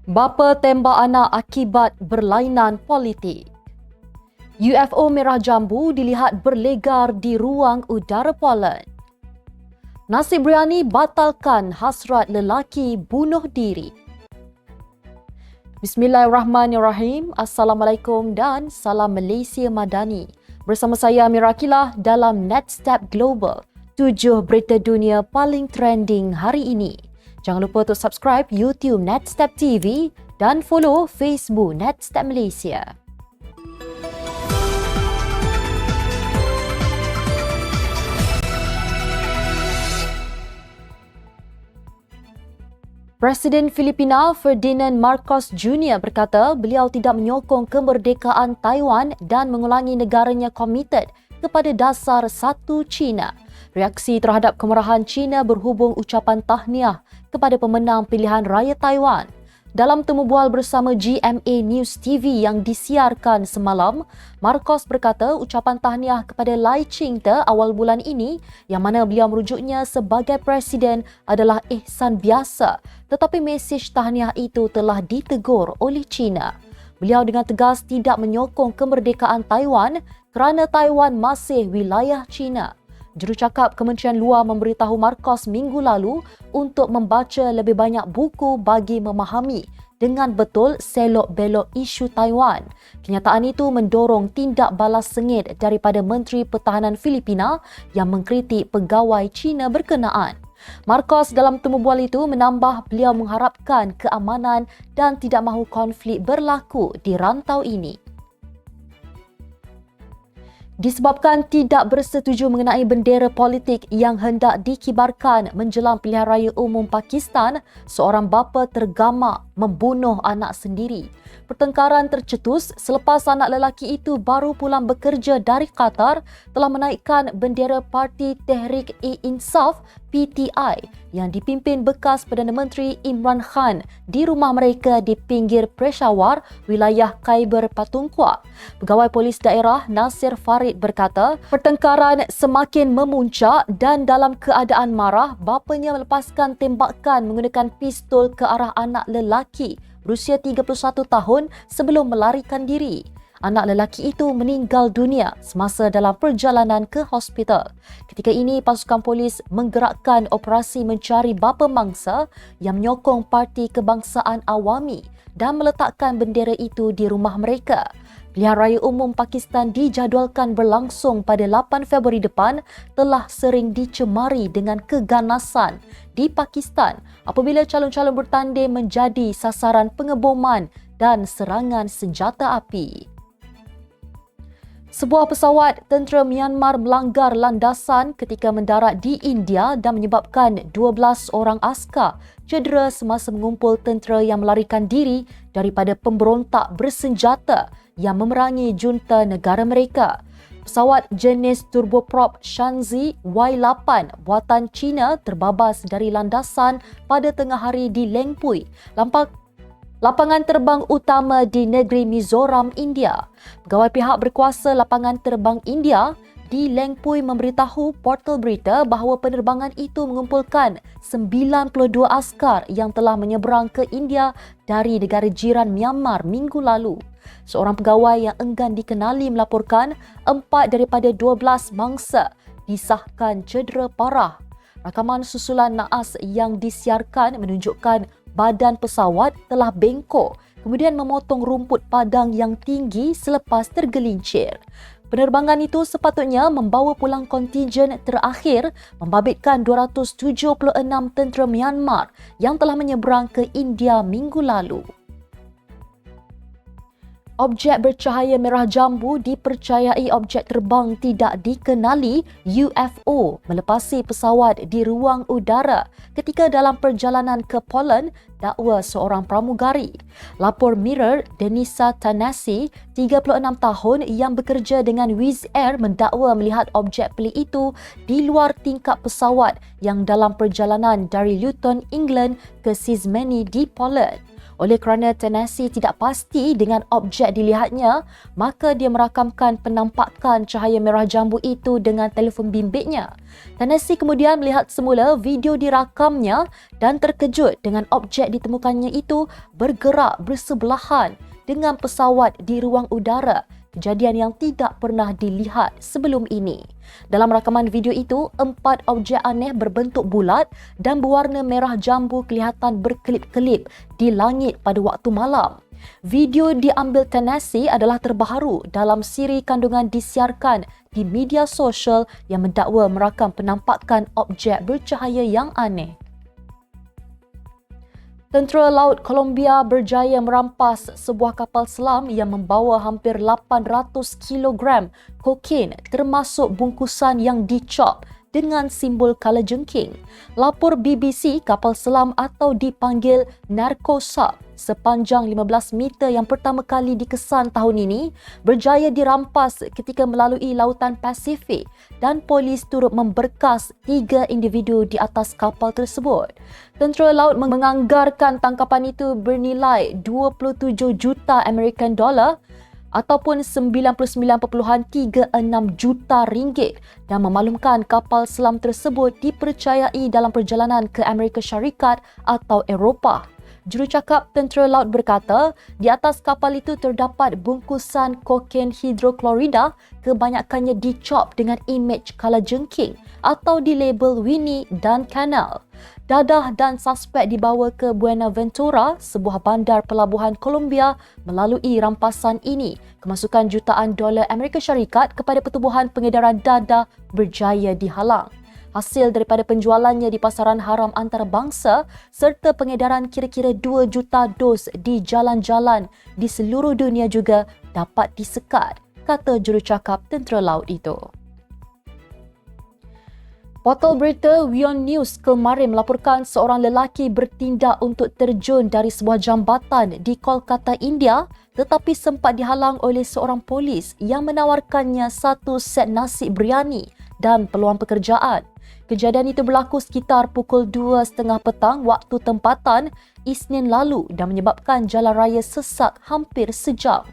Bapa tembak anak akibat berlainan politik. UFO merah jambu dilihat berlegar di ruang udara Poland. Nasi biryani batalkan hasrat lelaki bunuh diri. Bismillahirrahmanirrahim. Assalamualaikum dan salam Malaysia Madani. Bersama saya Amira Akilah dalam Netstep Global. 7 berita dunia paling trending hari ini. Jangan lupa untuk subscribe YouTube Netstep TV dan follow Facebook Netstep Malaysia. Presiden Filipina Ferdinand Marcos Jr. berkata beliau tidak menyokong kemerdekaan Taiwan dan mengulangi negaranya komited kepada dasar satu China. Reaksi terhadap kemarahan China berhubung ucapan tahniah kepada pemenang pilihan raya Taiwan. Dalam temu bual bersama GMA News TV yang disiarkan semalam, Marcos berkata ucapan tahniah kepada Lai Ching-te awal bulan ini yang mana beliau merujuknya sebagai presiden adalah ihsan biasa, tetapi mesej tahniah itu telah ditegur oleh China. Beliau dengan tegas tidak menyokong kemerdekaan Taiwan kerana Taiwan masih wilayah China. Jurucakap Kementerian Luar memberitahu Marcos minggu lalu untuk membaca lebih banyak buku bagi memahami dengan betul selok-belok isu Taiwan. Kenyataan itu mendorong tindak balas sengit daripada Menteri Pertahanan Filipina yang mengkritik pegawai China berkenaan. Marcos dalam temu bual itu menambah beliau mengharapkan keamanan dan tidak mahu konflik berlaku di rantau ini. Disebabkan tidak bersetuju mengenai bendera politik yang hendak dikibarkan menjelang pilihan raya umum Pakistan, seorang bapa tergamak membunuh anak sendiri. Pertengkaran tercetus selepas anak lelaki itu baru pulang bekerja dari Qatar telah menaikkan bendera Parti Tehrik-e-Insaf PTI yang dipimpin bekas Perdana Menteri Imran Khan di rumah mereka di pinggir Peshawar, wilayah Khyber Pakhtunkhwa. Pegawai Polis Daerah Nasir Farid berkata, pertengkaran semakin memuncak dan dalam keadaan marah, bapanya melepaskan tembakan menggunakan pistol ke arah anak lelaki berusia 31 tahun sebelum melarikan diri. Anak lelaki itu meninggal dunia semasa dalam perjalanan ke hospital. Ketika ini, pasukan polis menggerakkan operasi mencari bapa mangsa yang menyokong Parti Kebangsaan Awami dan meletakkan bendera itu di rumah mereka. Pilihan Raya Umum Pakistan dijadualkan berlangsung pada 8 Februari depan telah sering dicemari dengan keganasan di Pakistan apabila calon-calon bertanding menjadi sasaran pengeboman dan serangan senjata api. Sebuah pesawat tentera Myanmar melanggar landasan ketika mendarat di India dan menyebabkan 12 orang askar cedera semasa mengumpul tentera yang melarikan diri daripada pemberontak bersenjata yang memerangi junta negara mereka. Pesawat jenis turboprop Shanxi Y8 buatan China terbabas dari landasan pada tengah hari di Lengpui, lapangan terbang utama di negeri Mizoram, India. Pegawai pihak berkuasa lapangan terbang India di Lengpui memberitahu portal berita bahawa penerbangan itu mengumpulkan 92 askar yang telah menyeberang ke India dari negara jiran Myanmar minggu lalu. Seorang pegawai yang enggan dikenali melaporkan 4 daripada 12 mangsa disahkan cedera parah. Rakaman susulan naas yang disiarkan menunjukkan badan pesawat telah bengkok kemudian memotong rumput padang yang tinggi selepas tergelincir. Penerbangan itu sepatutnya membawa pulang kontingen terakhir membabitkan 276 tentera Myanmar yang telah menyeberang ke India minggu lalu. Objek bercahaya merah jambu dipercayai objek terbang tidak dikenali UFO melepasi pesawat di ruang udara ketika dalam perjalanan ke Poland, dakwa seorang pramugari. Lapor Mirror, Denisa Tanasi, 36 tahun yang bekerja dengan Wizz Air mendakwa melihat objek pelik itu di luar tingkap pesawat yang dalam perjalanan dari Luton, England ke Szymany di Poland. Oleh kerana Tanasi tidak pasti dengan objek objek dilihatnya, maka dia merakamkan penampakan cahaya merah jambu itu dengan telefon bimbitnya. Tennessee kemudian melihat semula video dirakamnya dan terkejut dengan objek ditemukannya itu bergerak bersebelahan dengan pesawat di ruang udara, kejadian yang tidak pernah dilihat sebelum ini. Dalam rakaman video itu, 4 objek aneh berbentuk bulat dan berwarna merah jambu kelihatan berkelip-kelip di langit pada waktu malam. Video diambil Tennessee adalah terbaharu dalam siri kandungan disiarkan di media sosial yang mendakwa merakam penampakan objek bercahaya yang aneh. Tentera Laut Colombia berjaya merampas sebuah kapal selam yang membawa hampir 800 kilogram kokain termasuk bungkusan yang dicop dengan simbol kalajengking. Lapor BBC, kapal selam atau dipanggil Narcosub sepanjang 15 meter yang pertama kali dikesan tahun ini berjaya dirampas ketika melalui lautan Pasifik dan polis turut memberkas 3 individu di atas kapal tersebut. Tentera laut menganggarkan tangkapan itu bernilai 27 juta American dollar ataupun 99.36 juta ringgit dan memaklumkan kapal selam tersebut dipercayai dalam perjalanan ke Amerika Syarikat atau Eropah. Jurucakap Tentera Laut berkata, di atas kapal itu terdapat bungkusan kokain hidroklorida, kebanyakannya dicop dengan imej kalajengking atau dilabel Winnie dan Canal. Dadah dan suspek dibawa ke Buenaventura, sebuah bandar pelabuhan Colombia. Melalui rampasan ini, kemasukan jutaan dolar Amerika Syarikat kepada pertubuhan pengedaran dadah berjaya dihalang. Hasil daripada penjualannya di pasaran haram antarabangsa serta pengedaran kira-kira 2 juta dos di jalan-jalan di seluruh dunia juga dapat disekat, kata jurucakap Tentera Laut itu. Portal berita WION News kemarin melaporkan seorang lelaki bertindak untuk terjun dari sebuah jambatan di Kolkata, India, tetapi sempat dihalang oleh seorang polis yang menawarkannya 1 set nasi biryani dan peluang pekerjaan. Kejadian itu berlaku sekitar pukul 2.30 petang waktu tempatan Isnin lalu dan menyebabkan jalan raya sesak hampir sejam.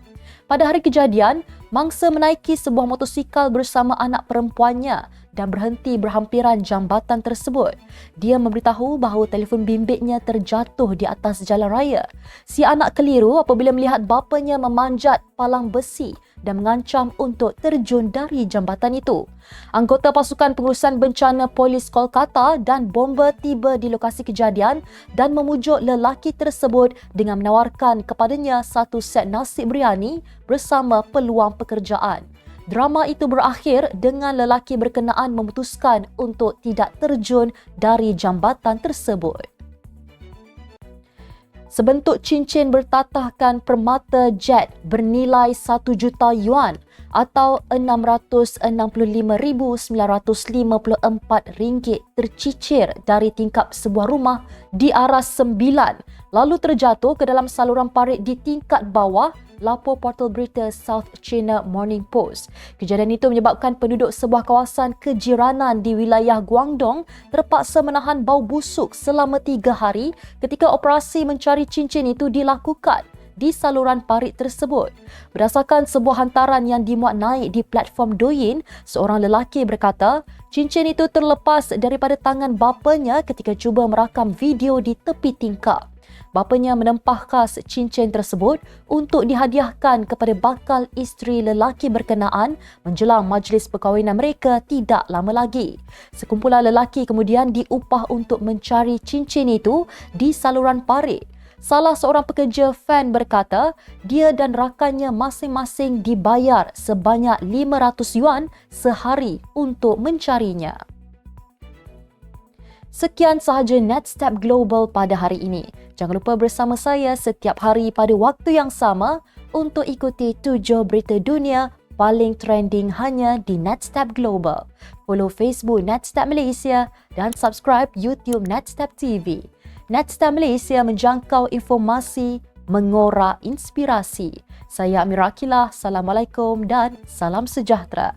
Pada hari kejadian, mangsa menaiki sebuah motosikal bersama anak perempuannya dan berhenti berhampiran jambatan tersebut. Dia memberitahu bahawa telefon bimbitnya terjatuh di atas jalan raya. Si anak keliru apabila melihat bapanya memanjat palang besi dan mengancam untuk terjun dari jambatan itu. Anggota pasukan pengurusan bencana polis Kolkata dan bomba tiba di lokasi kejadian dan memujuk lelaki tersebut dengan menawarkan kepadanya 1 set nasi biryani bersama peluang pekerjaan. Drama itu berakhir dengan lelaki berkenaan memutuskan untuk tidak terjun dari jambatan tersebut. Sebentuk cincin bertatahkan permata jet bernilai 1 juta yuan atau RM665,954 tercicir dari tingkap sebuah rumah di Aras 9 lalu terjatuh ke dalam saluran parit di tingkat bawah, lapor portal berita South China Morning Post. Kejadian itu menyebabkan penduduk sebuah kawasan kejiranan di wilayah Guangdong terpaksa menahan bau busuk selama 3 hari ketika operasi mencari cincin itu dilakukan di saluran parit tersebut. Berdasarkan sebuah hantaran yang dimuat naik di platform Douyin, seorang lelaki berkata, cincin itu terlepas daripada tangan bapanya ketika cuba merakam video di tepi tingkap. Bapanya menempah kas cincin tersebut untuk dihadiahkan kepada bakal isteri lelaki berkenaan menjelang majlis perkahwinan mereka tidak lama lagi. Sekumpulan lelaki kemudian diupah untuk mencari cincin itu di saluran parit. Salah seorang pekerja fan berkata, dia dan rakannya masing-masing dibayar sebanyak 500 yuan sehari untuk mencarinya. Sekian sahaja Netstep Global pada hari ini. Jangan lupa bersama saya setiap hari pada waktu yang sama untuk ikuti 7 berita dunia paling trending hanya di Netstep Global. Follow Facebook Netstep Malaysia dan subscribe YouTube Netstep TV. Netstep Malaysia menjangkau informasi, mengorak inspirasi. Saya Amira Akilah, Assalamualaikum dan salam sejahtera.